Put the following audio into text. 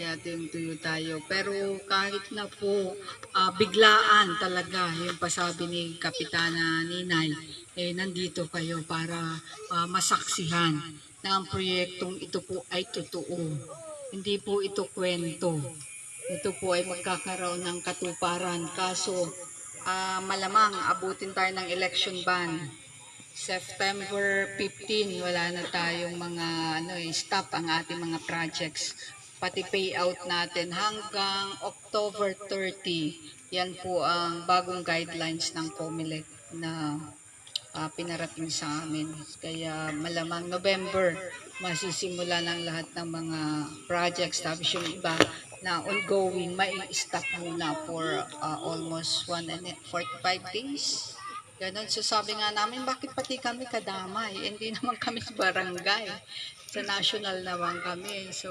kaya tuyo tayo. Pero kahit na po biglaan talaga yung pasabi ni Kapitana Ninay, nandito kayo para masaksihan na ang proyektong ito po ay totoo. Hindi po ito kwento. Ito po ay magkakaroon ng katuparan. Kaso malamang abutin tayo ng election ban. September 15, wala na tayong mga stop ang ating mga projects. Pati payout natin hanggang October 30. Yan po ang bagong guidelines ng COMELEC na pinarating sa amin. Kaya malamang November, masisimula ng lahat ng mga projects. Tapos yung iba na ongoing, may stop muna for almost 45 days. Ganon. So sabi nga namin, bakit pati kami kadamay? Hindi naman kami sa barangay. Sa national naman kami. So